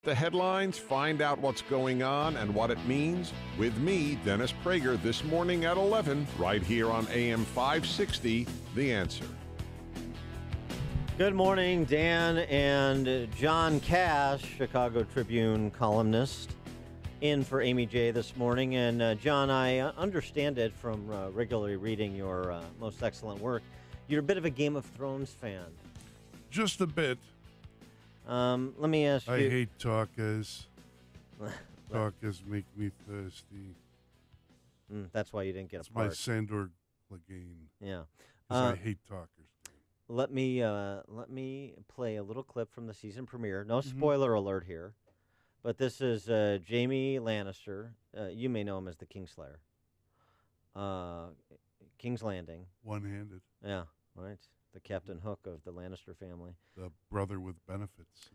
The headlines, find out what's going on and what it means with me, Dennis Prager, this morning at 11, right here on AM 560, The Answer. Good morning, Dan and John Cash, Chicago Tribune columnist, in for Amy J. this morning. And John, I understand it from regularly reading your most excellent work. You're a bit of a Game of Thrones fan. Just a bit. Let me ask you. I hate tacos. Tacos make me thirsty. That's why you didn't get It's a part. my Sandor Clegane. Yeah. Because I hate talkers. Let me play a little clip from the season premiere. No spoiler alert here, but this is Jaime Lannister. You may know him as the Kingslayer. King's Landing. One-handed. Yeah, right. The Captain Hook of the Lannister family. The brother with benefits.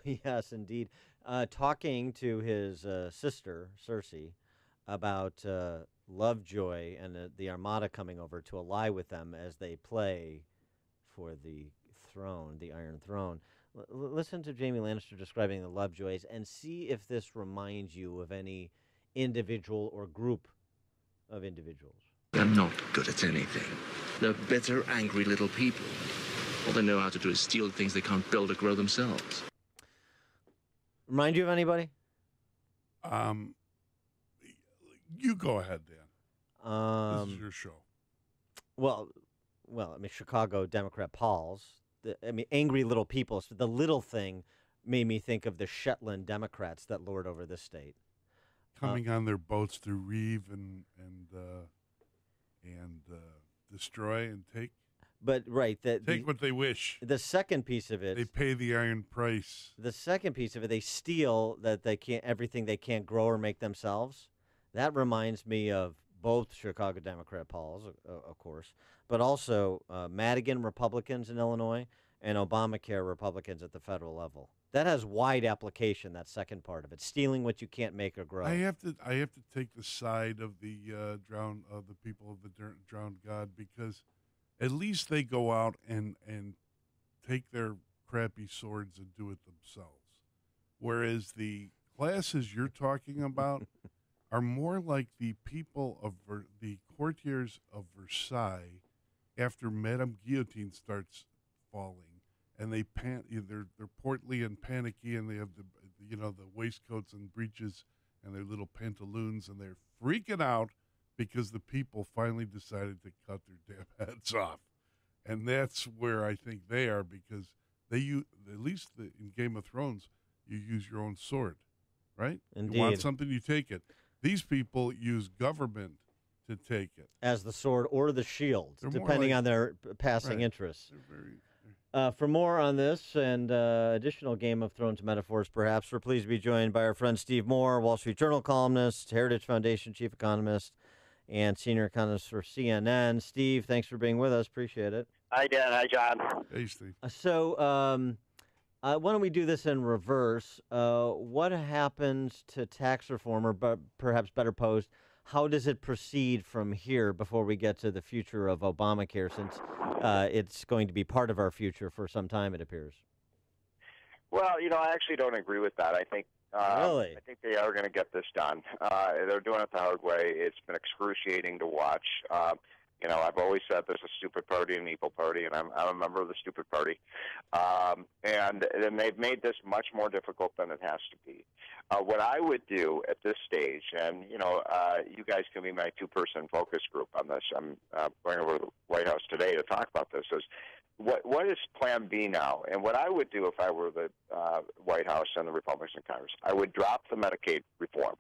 Yes, indeed. Talking to his sister, Cersei, about Lovejoy and the Armada coming over to ally with them as they play for the throne, the Iron Throne. Listen to Jaime Lannister describing the Lovejoys and see if this reminds you of any individual or group of individuals. They're not good at anything. They're bitter, angry little people. All they know how to do is steal things they can't build or grow themselves. Remind you of anybody? You go ahead, Dan. This is your show. Well, Chicago Democrat Pauls. Angry little people. So the little thing made me think of the Shetland Democrats that lord over this state. Coming on their boats to reeve and destroy and take. But right, take what they wish. The second piece of it, they pay the iron price. The second piece of it, they steal everything they can't grow or make themselves. That reminds me of both Chicago Democrat Pauls, of course, but also Madigan Republicans in Illinois and Obamacare Republicans at the federal level. That has wide application. That second part of it, stealing what you can't make or grow. I have to take the side of the people of the drowned God, because at least they go out and take their crappy swords and do it themselves. Whereas the classes you're talking about are more like the people of the courtiers of Versailles after Madame Guillotine starts falling. And they're portly and panicky, and they have the waistcoats and breeches and their little pantaloons, and they're freaking out because the people finally decided to cut their damn heads off. And that's where I think they are, because in Game of Thrones, you use your own sword, right? Indeed. You want something, you take it. These people use government to take it. As the sword or the shield, depending on their passing interests. For more on this and additional Game of Thrones metaphors, perhaps, we're pleased to be joined by our friend Steve Moore, Wall Street Journal columnist, Heritage Foundation chief economist, and senior economist for CNN. Steve, thanks for being with us. Appreciate it. Hi, Dan. Hi, John. Hey, Steve. So why don't we do this in reverse? What happens to tax reform, or perhaps better posed, how does it proceed from here before we get to the future of Obamacare, since it's going to be part of our future for some time, it appears? Well, I actually don't agree with that. I think Really? I think they are going to get this done. They're doing it the hard way. It's been excruciating to watch. I've always said there's a stupid party and an evil party, and I'm a member of the stupid party. And they've made this much more difficult than it has to be. What I would do at this stage, and, you guys can be my two-person focus group on this. I'm going over to the White House today to talk about this, is what is Plan B now? And what I would do if I were the White House and the Republicans in Congress, I would drop the Medicaid reforms.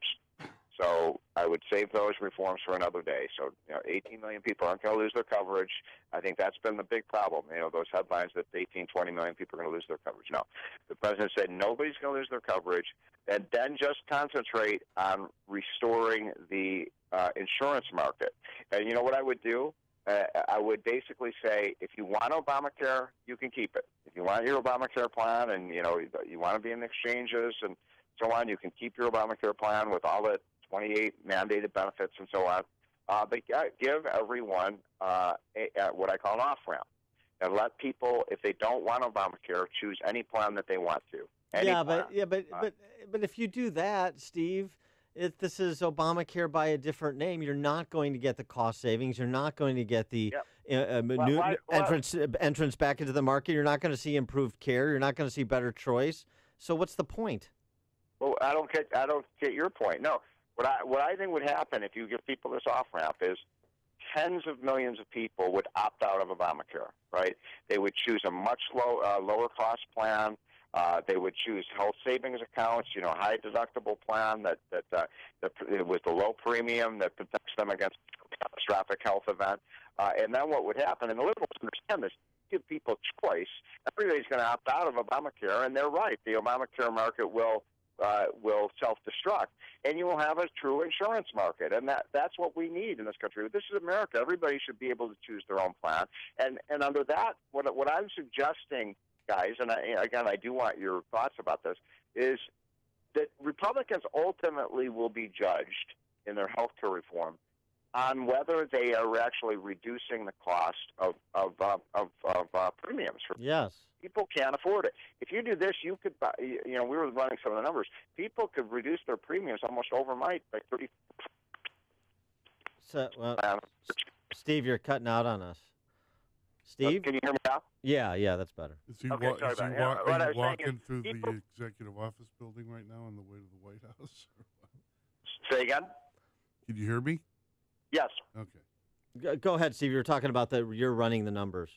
So I would save those reforms for another day. So, 18 million people aren't going to lose their coverage. I think that's been the big problem. Those headlines that 18, 20 million people are going to lose their coverage. No. The president said nobody's going to lose their coverage, and then just concentrate on restoring the insurance market. And you know what I would do? I would basically say, if you want Obamacare, you can keep it. If you want your Obamacare plan and, you want to be in the exchanges and so on, you can keep your Obamacare plan with all the 28 mandated benefits and so on. But give everyone what I call an off-ramp. And let people, if they don't want Obamacare, choose any plan that they want to. Any Yeah, plan. but if you do that, Steve, if this is Obamacare by a different name, you're not going to get the cost savings. You're not going to get the Yep. new why- entrance back into the market. You're not going to see improved care. You're not going to see better choice. So what's the point? Well, I don't get your point. No, what I think would happen if you give people this off ramp is tens of millions of people would opt out of Obamacare. Right? They would choose a much lower cost plan. They would choose health savings accounts, high deductible plan that with the low premium that protects them against catastrophic health event. And then what would happen? And the liberals understand this. Give people choice. Everybody's going to opt out of Obamacare, and they're right. The Obamacare market will self-destruct, and you will have a true insurance market, and that's what we need in this country. This is America. Everybody should be able to choose their own plan, and under that, what I'm suggesting, guys, and I do want your thoughts about this, is that Republicans ultimately will be judged in their health care reform on whether they are actually reducing the cost of premiums for Yes. people. Can't afford it. If you do this, you could buy. We were running some of the numbers. People could reduce their premiums almost overnight by 30%. So, Steve, you're cutting out on us. Steve? Can you hear me now? Yeah, that's better. Is he, Okay, sorry is he about that. What I are was you saying walking is through people- the executive office building right now on the way to the White House? Say again? Can you hear me? Yes. Okay. Go ahead, Steve. You're talking about you're running the numbers.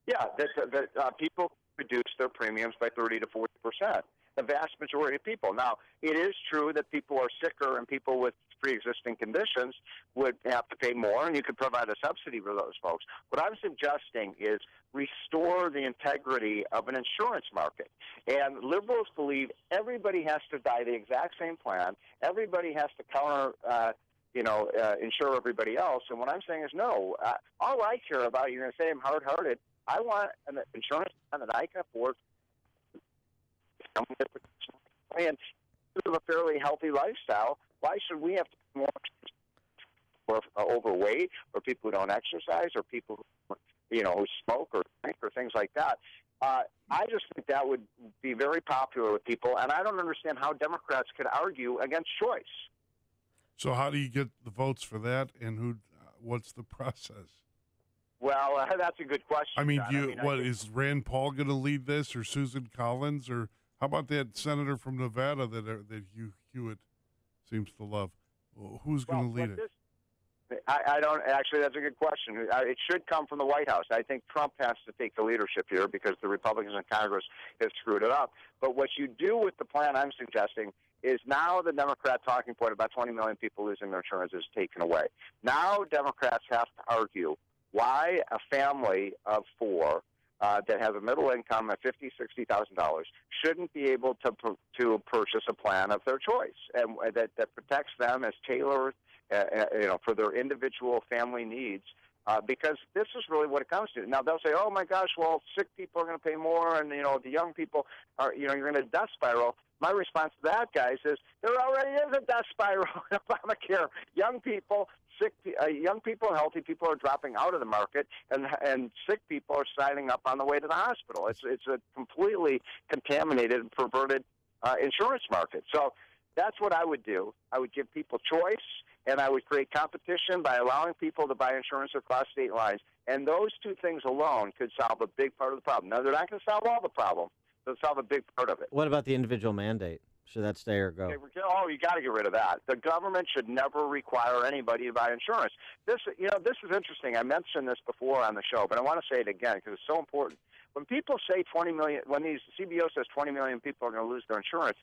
Yeah, that people reduce their premiums by 30 to 40%. The vast majority of people. Now, it is true that people are sicker and people with pre-existing conditions would have to pay more, and you could provide a subsidy for those folks. What I'm suggesting is restore the integrity of an insurance market. And liberals believe everybody has to buy the exact same plan. Everybody has to insure everybody else. And what I'm saying is no. All I care about, you're going to say I'm hard-hearted, I want an insurance plan that I can afford and live a fairly healthy lifestyle. Why should we have to pay more for overweight, or people who don't exercise, or people who smoke or drink or things like that? I just think that would be very popular with people, and I don't understand how Democrats could argue against choice. So how do you get the votes for that, and what's the process? Well, that's a good question. I mean, John. Is Rand Paul going to lead this, or Susan Collins, or how about that senator from Nevada that Hugh Hewitt seems to love? Who's going to lead it? I don't actually. That's a good question. It should come from the White House. I think Trump has to take the leadership here because the Republicans in Congress have screwed it up. But what you do with the plan I'm suggesting is now the Democrat talking point about 20 million people losing their insurance is taken away. Now Democrats have to argue why a family of four that has a middle income of $50,000, $60,000 shouldn't be able to purchase a plan of their choice and that protects them as tailored, for their individual family needs. Because this is really what it comes to. Now they'll say, "Oh my gosh, well, sick people are going to pay more, and the young people are, you're going to death spiral." My response to that, guys, is there already is a death spiral in Obamacare. Young people, young people, healthy people are dropping out of the market, and sick people are signing up on the way to the hospital. It's a completely contaminated and perverted insurance market. So that's what I would do. I would give people choice, and I would create competition by allowing people to buy insurance across state lines. And those two things alone could solve a big part of the problem. Now, they're not going to solve all the problem. They'll solve a big part of it. What about the individual mandate? Should that stay or go? Oh, you got to get rid of that. The government should never require anybody to buy insurance. This is interesting. I mentioned this before on the show, but I want to say it again because it's so important. When people say 20 million, when these CBO says 20 million people are going to lose their insurance,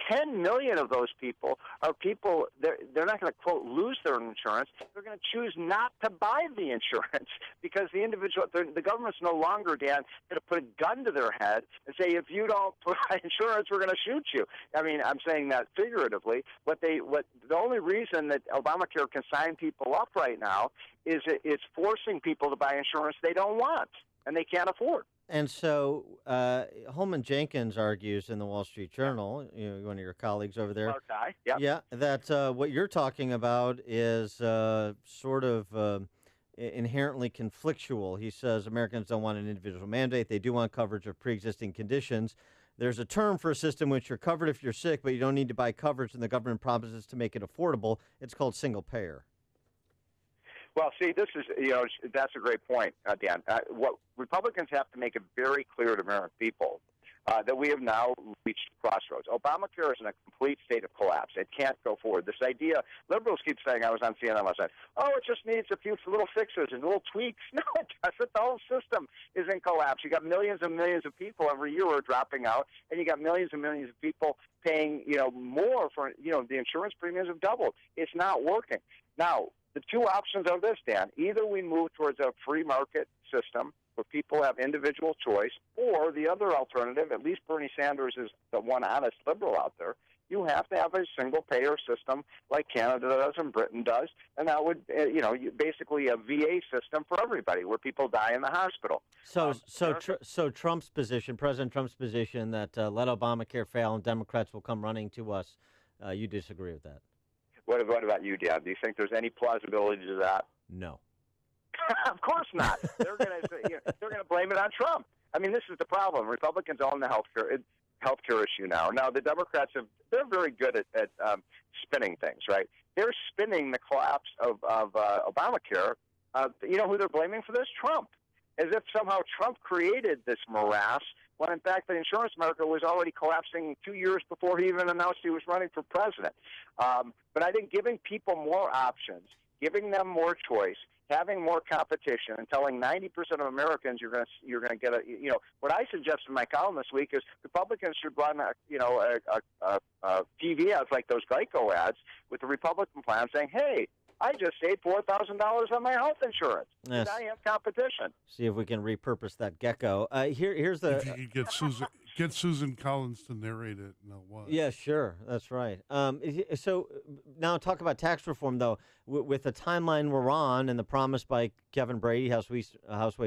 10 million of those people are people, they're not going to, quote, lose their insurance. They're going to choose not to buy the insurance because the government's no longer, Dan, going to put a gun to their head and say, if you don't buy insurance, we're going to shoot you. I mean, I'm saying that figuratively. The only reason that Obamacare can sign people up right now is it's forcing people to buy insurance they don't want and they can't afford. And so Holman Jenkins argues in the Wall Street Journal, one of your colleagues over there, Smart guy. Yep. yeah, that what you're talking about is sort of inherently conflictual. He says Americans don't want an individual mandate. They do want coverage of pre-existing conditions. there's a term for a system which you're covered if you're sick, but you don't need to buy coverage, and the government promises to make it affordable. It's called single payer. Well, see, this is, that's a great point, Dan. What Republicans have to make it very clear to American people that we have now reached crossroads. Obamacare is in a complete state of collapse. It can't go forward. This idea, liberals keep saying, I was on CNN last night, it just needs a few little fixes and little tweaks. No, it doesn't. The whole system is in collapse. You got millions and millions of people every year who are dropping out, and you got millions and millions of people paying, more for, the insurance premiums have doubled. It's not working. Now, the two options are this, Dan. Either we move towards a free market system where people have individual choice, or the other alternative, at least Bernie Sanders is the one honest liberal out there, you have to have a single-payer system like Canada does and Britain does, and that would, basically a VA system for everybody where people die in the hospital. So Trump's position, President Trump's position that let Obamacare fail and Democrats will come running to us, you disagree with that? What about you, Dan? Do you think there's any plausibility to that? No. Of course not. They're going to blame it on Trump. I mean, this is the problem. Republicans own the healthcare issue now. Now, the Democrats they're very good at spinning things, right? They're spinning the collapse of Obamacare. You know who they're blaming for this? Trump. As if somehow Trump created this morass, when in fact the insurance market was already collapsing 2 years before he even announced he was running for president. But I think giving people more options, giving them more choice, having more competition, and telling 90% of Americans you're going to get what I suggested in my column this week is Republicans should run TV ads like those Geico ads with the Republican plan saying, hey, I just saved $4,000 on my health insurance. Yes. I have competition. See if we can repurpose that gecko. Here's the. If you could get Susan Collins to narrate it, and they'll watch. Yeah, sure, that's right. So now talk about tax reform, though. With the timeline we're on, and the promise by Kevin Brady, House Ways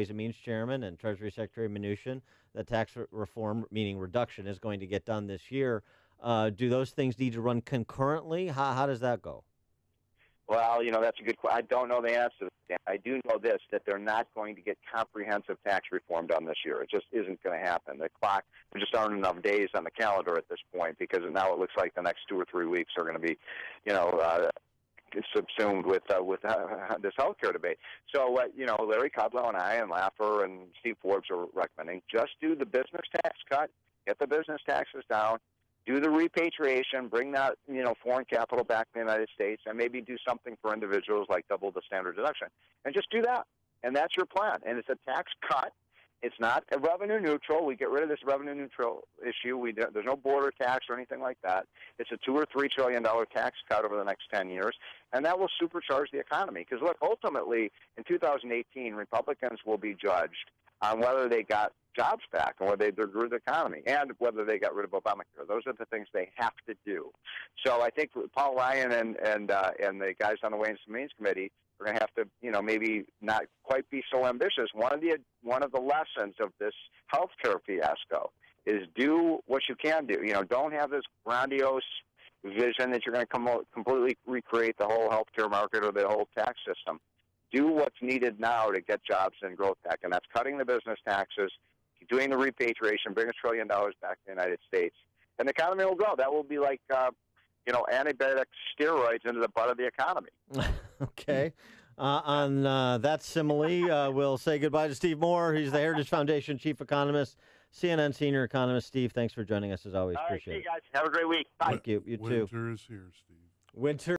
and Means Chairman, and Treasury Secretary Mnuchin, that tax reform, meaning reduction, is going to get done this year. Do those things need to run concurrently? How does that go? Well, that's a good question. I don't know the answer to that. I do know this, that they're not going to get comprehensive tax reform done this year. It just isn't going to happen. There just aren't enough days on the calendar at this point, because now it looks like the next 2 or 3 weeks are going to be, subsumed with this healthcare debate. So, Larry Kudlow and I and Laffer and Steve Forbes are recommending just do the business tax cut, get the business taxes down, do the repatriation, bring that, foreign capital back to the United States, and maybe do something for individuals like double the standard deduction. And just do that. And that's your plan. And it's a tax cut. It's not a revenue neutral. We get rid of this revenue neutral issue. There's no border tax or anything like that. It's a $2 or $3 trillion tax cut over the next 10 years, and that will supercharge the economy. Because, look, ultimately, in 2018, Republicans will be judged on whether they got jobs back and whether they grew the economy and whether they got rid of Obamacare. Those are the things they have to do. So I think Paul Ryan and the guys on the Ways and Means Committee are going to have to, maybe not quite be so ambitious. One of the lessons of this healthcare fiasco is do what you can do. Don't have this grandiose vision that you're going to completely recreate the whole healthcare market or the whole tax system. Do what's needed now to get jobs and growth back, and that's cutting the business taxes, doing the repatriation, bring $1 trillion back to the United States, and the economy will grow. That will be like, antibiotic steroids into the butt of the economy. Okay. On that simile, we'll say goodbye to Steve Moore. He's the Heritage Foundation Chief Economist, CNN Senior Economist. Steve, thanks for joining us as always. All right, Appreciate see you it. guys. Have a great week. Bye. Thank you. You too. Winter is here, Steve. Winter.